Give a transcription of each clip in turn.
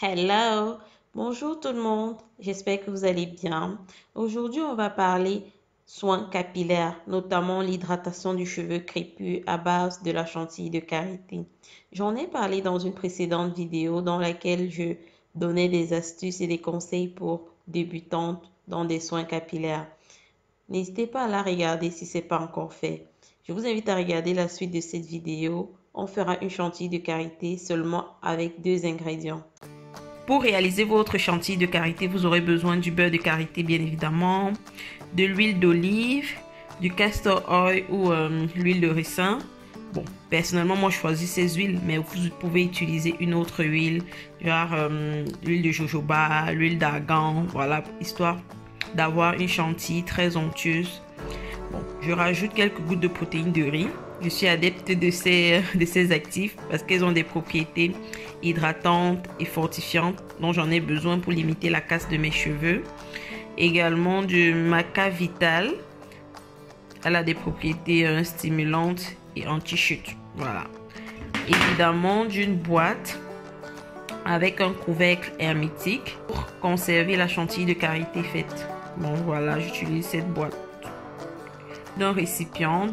Hello, bonjour tout le monde, j'espère que vous allez bien. Aujourd'hui, on va parler soins capillaires, notamment l'hydratation du cheveu crépus à base de la chantilly de karité. J'en ai parlé dans une précédente vidéo dans laquelle je donnais des astuces et des conseils pour débutantes dans des soins capillaires. N'hésitez pas à la regarder si ce n'est pas encore fait. Je vous invite à regarder la suite de cette vidéo. On fera une chantilly de karité seulement avec 2 ingrédients. Pour réaliser votre chantilly de karité, vous aurez besoin du beurre de karité bien évidemment, de l'huile d'olive, du castor oil ou l'huile de ricin. Bon, personnellement, moi je choisis ces huiles, mais vous pouvez utiliser une autre huile, genre l'huile de jojoba, l'huile d'argan, voilà, histoire d'avoir une chantilly très onctueuse. Bon, je rajoute quelques gouttes de protéines de riz. Je suis adepte de ces actifs parce qu'elles ont des propriétés hydratantes et fortifiantes dont j'en ai besoin pour limiter la casse de mes cheveux. Également du maca vital. Elle a des propriétés stimulantes et anti-chute. Voilà. Évidemment d'une boîte avec un couvercle hermétique pour conserver la chantilly de karité faite. Bon voilà, j'utilise cette boîte d'un récipient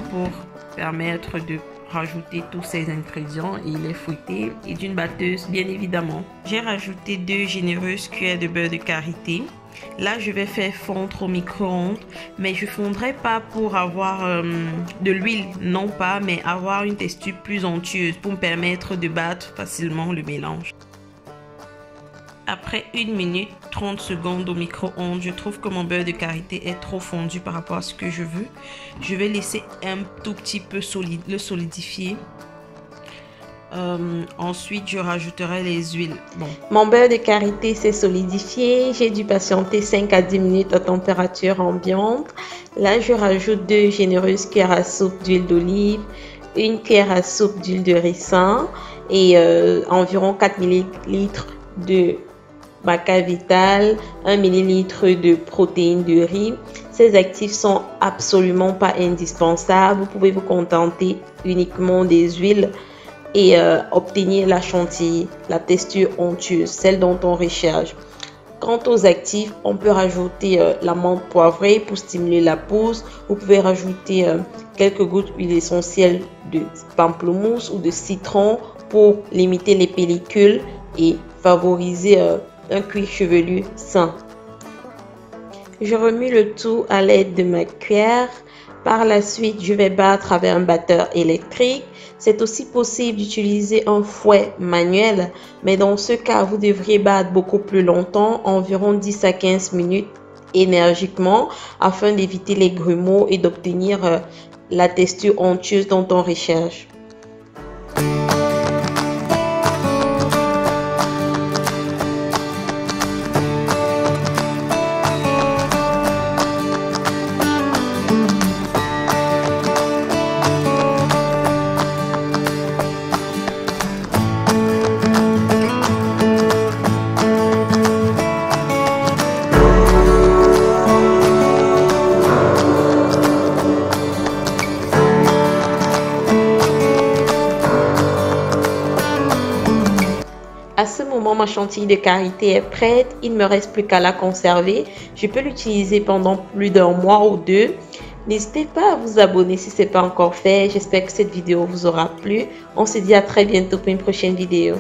pour permettre de rajouter tous ces ingrédients et les fouetter, et d'une batteuse bien évidemment. J'ai rajouté 2 généreuses cuillères de beurre de karité. Là je vais faire fondre au micro-ondes, mais je fondrai pas pour avoir de l'huile, non pas, mais avoir une texture plus onctueuse pour me permettre de battre facilement le mélange. Après 1 minute 30 secondes au micro-ondes, je trouve que mon beurre de karité est trop fondu par rapport à ce que je veux. Je vais laisser un tout petit peu le solidifier. Ensuite, je rajouterai les huiles. Bon. Mon beurre de karité s'est solidifié. J'ai dû patienter 5 à 10 minutes à température ambiante. Là, je rajoute 2 généreuses cuillères à soupe d'huile d'olive, 1 cuillère à soupe d'huile de ricin et environ 4 ml de maca vital, 1 ml de protéines de riz. Ces actifs sont absolument pas indispensables. Vous pouvez vous contenter uniquement des huiles et obtenir la chantilly, la texture onctueuse, celle dont on recherche. Quant aux actifs, on peut rajouter la menthe poivrée pour stimuler la pousse. Vous pouvez rajouter quelques gouttes d'huile essentielle de pamplemousse ou de citron pour limiter les pellicules et favoriser un cuir chevelu sain. Je remue le tout à l'aide de ma cuillère. Par la suite, je vais battre avec un batteur électrique. C'est aussi possible d'utiliser un fouet manuel, mais dans ce cas, vous devriez battre beaucoup plus longtemps, environ 10 à 15 minutes énergiquement, afin d'éviter les grumeaux et d'obtenir la texture onctueuse dont on recherche. À ce moment, ma chantilly de karité est prête. Il ne me reste plus qu'à la conserver. Je peux l'utiliser pendant plus d'1 mois ou 2. N'hésitez pas à vous abonner si ce n'est pas encore fait. J'espère que cette vidéo vous aura plu. On se dit à très bientôt pour une prochaine vidéo.